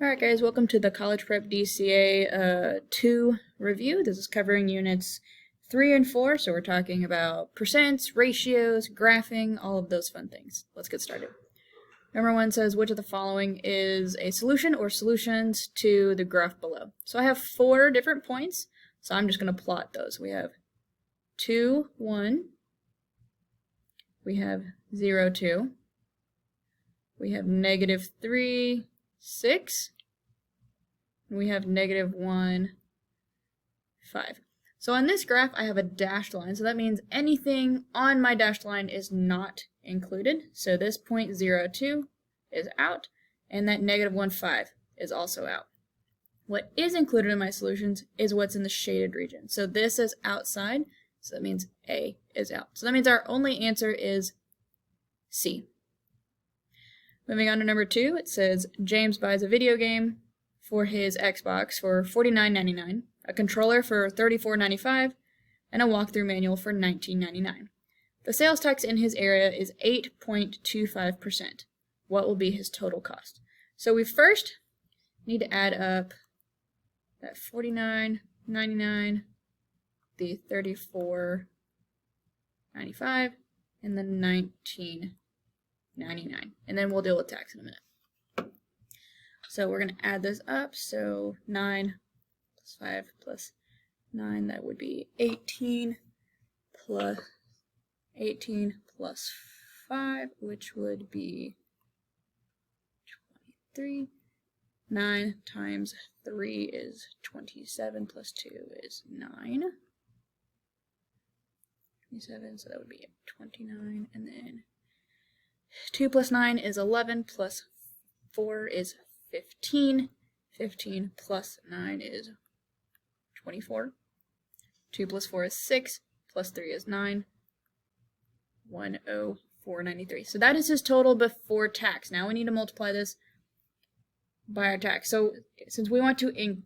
Alright guys, welcome to the College Prep DCA02 review. This is covering units 3 and 4, so we're talking about percents, ratios, graphing, all of those fun things. Let's get started. Number 1 says, which of the following is a solution or solutions to the graph below? So I have 4 different points, so I'm just going to plot those. We have 2, 1, we have 0, 2, we have negative 3, 6, and we have negative 1, 5. So on this graph, I have a dashed line, so that means anything on my dashed line is not included. So this point 0, 2 is out, and that negative 1, 5 is also out. What is included in my solutions is what's in the shaded region. So this is outside, so that means A is out. So that means our only answer is C. Moving on to number 2, it says James buys a video game for his Xbox for $49.99, a controller for $34.95, and a walkthrough manual for $19.99. The sales tax in his area is 8.25%. What will be his total cost? So we first need to add up that $49.99, the $34.95, and the $19.99. And then we'll deal with tax in a minute. So we're going to add this up. So 9 plus 5 plus 9, that would be 18 plus 5, which would be 23. 9 times 3 is 27 plus 2 is 9. 27, so that would be 29, and then 2 plus 9 is 11, plus 4 is 15. 15 plus 9 is 24. 2 plus 4 is 6, plus 3 is 9. 104.93. So that is his total before tax. Now we need to multiply this by our tax. So since we want we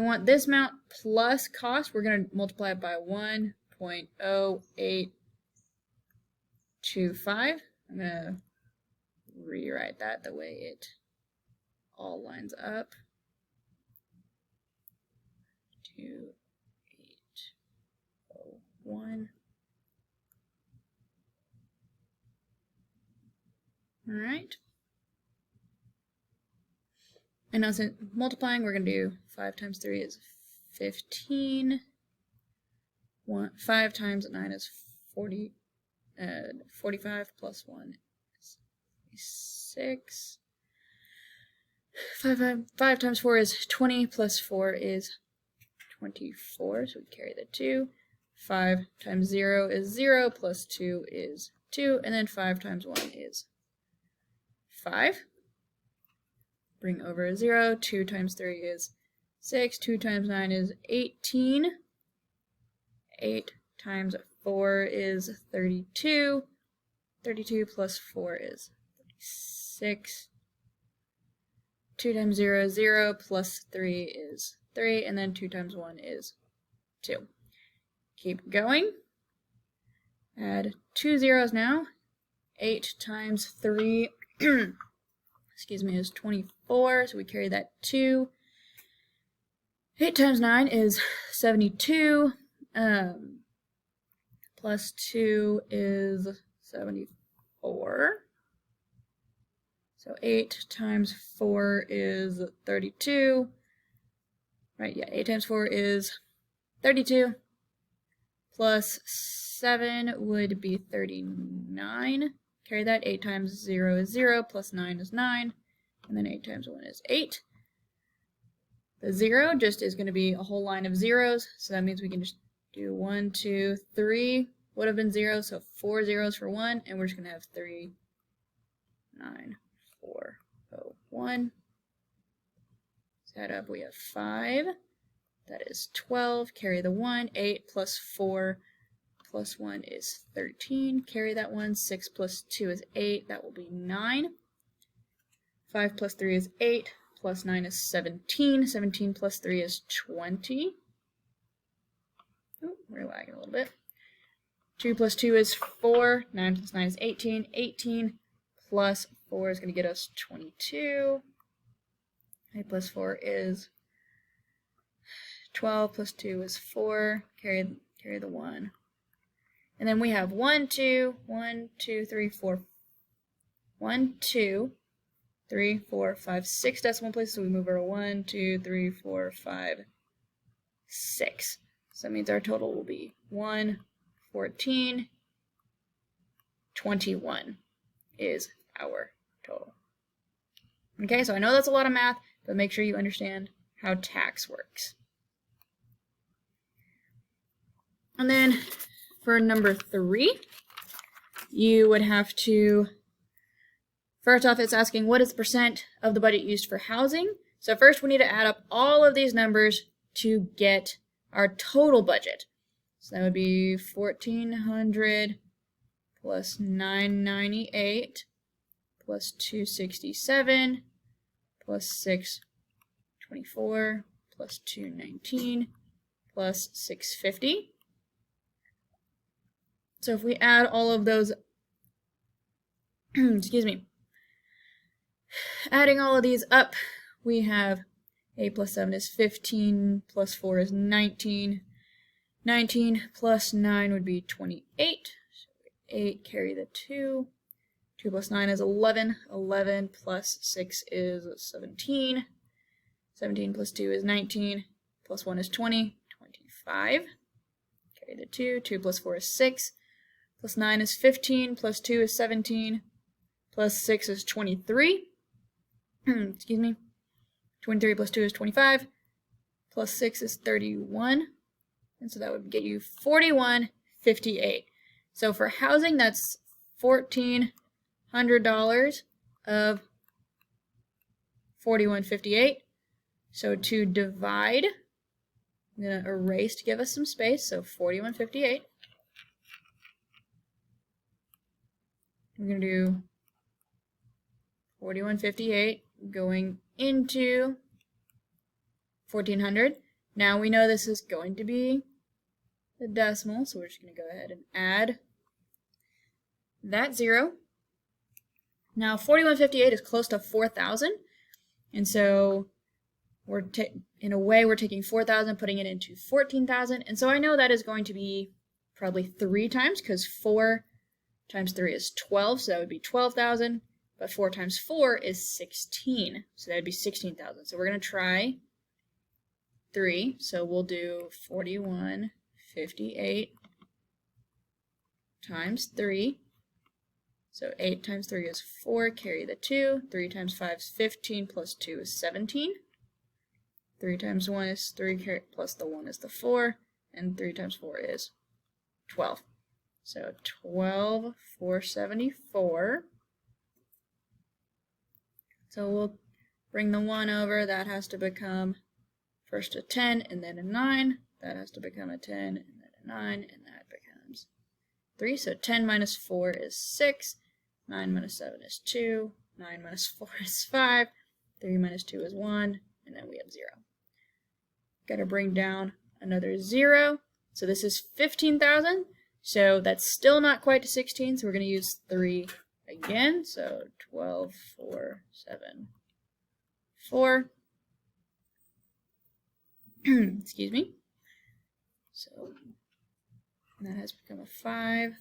want this amount plus cost, we're going to multiply it by 1.0825. I'm going to rewrite that the way it all lines up. 2801. All right. And now since multiplying, we're going to do 5 times 3 is 15. 5 times 9 is 40. 45 plus 1 is 6. 5 times 4 is 20, plus 4 is 24, so we carry the 2. 5 times 0 is 0, plus 2 is 2, and then 5 times 1 is 5. Bring over a 0. 2 times 3 is 6. 2 times 9 is 18. 8 times 4 is 32. 32 plus 4 is 36. 2 times 0 is 0, plus 3 is 3, and then 2 times 1 is 2. Keep going. Add 2 zeros now. 8 times 3 excuse me, is 24, so we carry that 2. 8 times 9 is 72. Plus 2 is 74. So 8 times 4 is 32. Right, yeah, 8 times 4 is 32. Plus 7 would be 39. Carry that. 8 times 0 is 0, plus 9 is 9. And then 8 times 1 is 8. The 0 just is going to be a whole line of zeros, so that means we can just do 1, 2, 3 would have been 0, so 4 zeros for 1, and we're just going to have 3, 9, 4, 0, 1. Let's add up. We have 5. That is 12. Carry the 1. 8 plus 4 plus 1 is 13. Carry that 1. 6 plus 2 is 8. That will be 9. 5 plus 3 is 8. Plus 9 is 17. 17 plus 3 is 20. Oh, we're lagging a little bit. 2 plus 2 is 4. 9 plus 9 is 18. 18 plus 4 is going to get us 22. 8 plus 4 is 12 plus 2 is 4. Carry the 1. And then we have 1, 2, 1, 2, 3, 4. 1, 2, 3, 4, 5, 6 decimal places. So we move over 1, 2, 3, 4, 5, 6. So that means our total will be 1, 14, 21 is our total. Okay, so I know that's a lot of math, but make sure you understand how tax works. And then for number 3, you would have to, first off, it's asking what is the percent of the budget used for housing. So first we need to add up all of these numbers to get our total budget. So that would be 1,400 plus 998 plus 267 plus 624 plus 219 plus 650. So if we add all of those, excuse me, adding all of these up, we have 8 plus 7 is 15, plus 4 is 19. 19 plus 9 would be 28. So 8, carry the 2. 2 plus 9 is 11. 11 plus 6 is 17. 17 plus 2 is 19. Plus 1 is 20. 25. Carry the 2. 2 plus 4 is 6. Plus 9 is 15. Plus 2 is 17. Plus 6 is 23. Excuse me. 23 plus 2 is 25. Plus 6 is 31. And so that would get you 41.58. So for housing, that's $1,400 of 41.58. So to divide, I'm going to erase to give us some space. So 41.58. We're going to do 41.58 going into 1,400. Now we know this is going to be the decimal, so we're just going to go ahead and add that 0. Now 41.58 is close to 4,000, and so we're in a way we're taking 4,000, putting it into 14,000, and so I know that is going to be probably 3 times, because 4 times 3 is 12, so that would be 12,000, but 4 times 4 is 16, so that would be 16,000. So we're going to try 3, so we'll do 41.58 times 3. So 8 times 3 is 4, carry the 2. 3 times 5 is 15, plus 2 is 17. 3 times 1 is 3, plus the 1 is the 4. And 3 times 4 is 12. So 12,474. So we'll bring the 1 over. That has to become first a 10 and then a 9. That has to become a 10 and then a 9. And that becomes 3. So 10 minus 4 is 6. 9 minus 7 is 2. 9 minus 4 is 5. 3 minus 2 is 1. And then we have 0. Got to bring down another 0. So this is 15,000. So that's still not quite to 16. So we're going to use 3 again. So 12,474. Excuse me. So that has become a 5.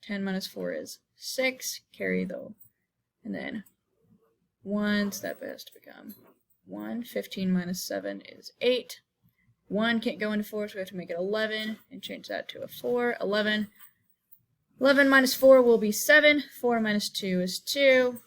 10 minus 4 is 6. Carry the, and then 1. So that has to become 1. 15 minus 7 is 8. 1 can't go into 4, so we have to make it 11 and change that to a 4. 11. 11 minus 4 will be 7. 4 minus 2 is 2.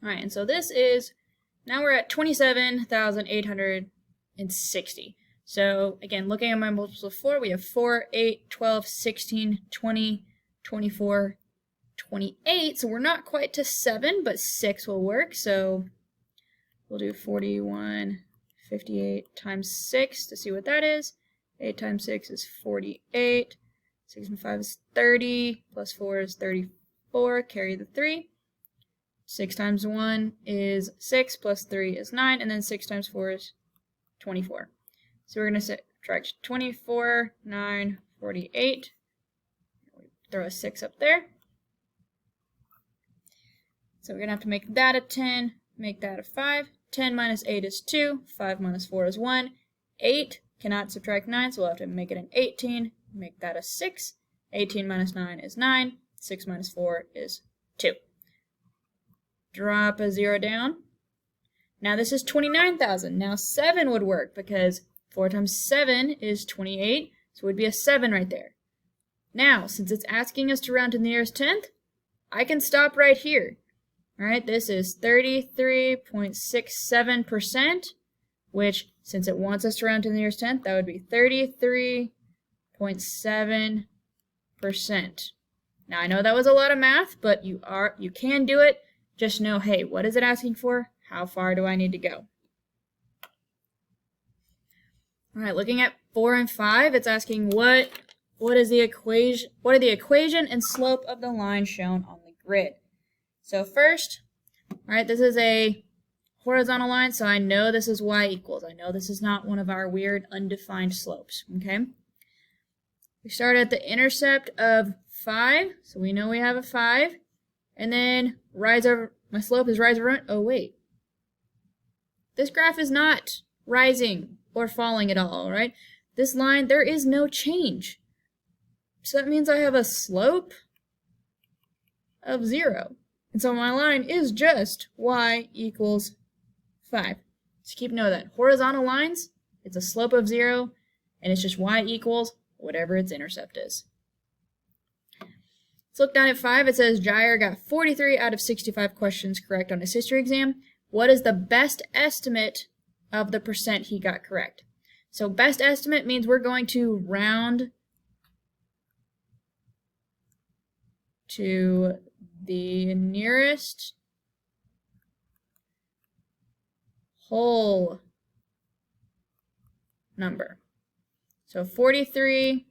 Alright, and so this is, now we're at 27,860. So again, looking at my multiples of 4, we have 4, 8, 12, 16, 20, 24, 28. So we're not quite to 7, but 6 will work. So we'll do 41.58 times 6 to see what that is. 8 times 6 is 48. 6 and 5 is 30. Plus 4 is 34. Carry the 3. 6 times 1 is 6. Plus 3 is 9. And then 6 times 4 is 24. So we're going to subtract 24, 9, 48. Throw a 6 up there. So we're going to have to make that a 10, make that a 5. 10 minus 8 is 2, 5 minus 4 is 1. 8 cannot subtract 9, so we'll have to make it an 18, make that a 6. 18 minus 9 is 9, 6 minus 4 is 2. Drop a 0 down. Now this is 29,000. Now 7 would work because 4 times 7 is 28, so it would be a 7 right there. Now, since it's asking us to round to the nearest tenth, I can stop right here. All right, this is 33.67%, which, since it wants us to round to the nearest tenth, that would be 33.7%. Now, I know that was a lot of math, but you can do it. Just know, hey, what is it asking for? How far do I need to go? All right, looking at 4 and 5, it's asking what are the equation and slope of the line shown on the grid. So first, all right, this is a horizontal line, so I know this is y equals. I know this is not one of our weird undefined slopes, okay? We start at the intercept of 5, so we know we have a 5, and then rise over, my slope is rise over, oh wait. This graph is not rising or falling at all, right? This line, there is no change. So that means I have a slope of 0. And so my line is just y equals 5. So keep note of that. Horizontal lines, it's a slope of 0, and it's just y equals whatever its intercept is. Let's look down at 5. It says Jair got 43 out of 65 questions correct on his history exam. What is the best estimate of the percent he got correct? So best estimate means we're going to round to the nearest whole number. So 43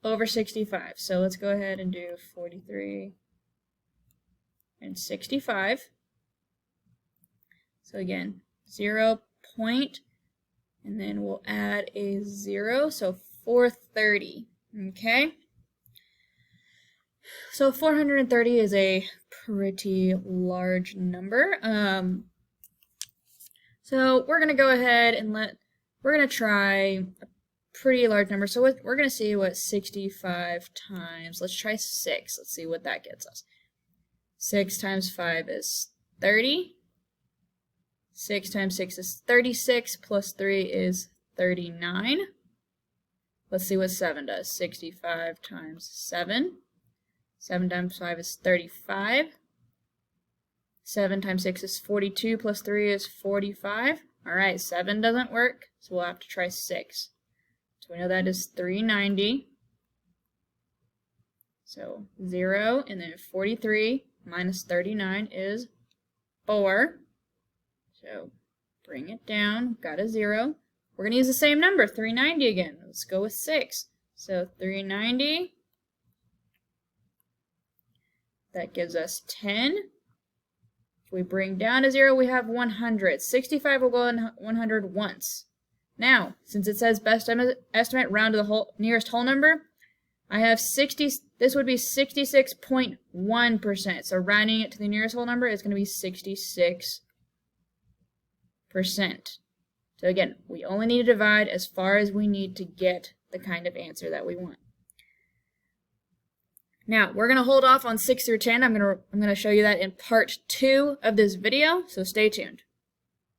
over 65. So let's go ahead and do 43 and 65. So again, 0 point, and then we'll add a 0, so 430, okay? So 430 is a pretty large number. So we're going to go ahead and we're going to try a pretty large number. So we're going to see what 65 times, let's try 6. Let's see what that gets us. 6 times 5 is 30. 6 times 6 is 36, plus 3 is 39. Let's see what 7 does. 65 times 7. 7 times 5 is 35. 7 times 6 is 42, plus 3 is 45. All right, 7 doesn't work, so we'll have to try 6. So we know that is 390. So 0, and then 43 minus 39 is 4. So bring it down, got a 0. We're going to use the same number, 390 again. Let's go with 6. So 390, that gives us 10. If we bring down a 0, we have 100. 65 will go in 100 once. Now, since it says best estimate round to the nearest whole number, I have 60, this would be 66.1%. So rounding it to the nearest whole number is going to be 66%. So again, we only need to divide as far as we need to get the kind of answer that we want. Now, we're going to hold off on 6 through 10. I'm going to show you that in part 2 of this video, so stay tuned.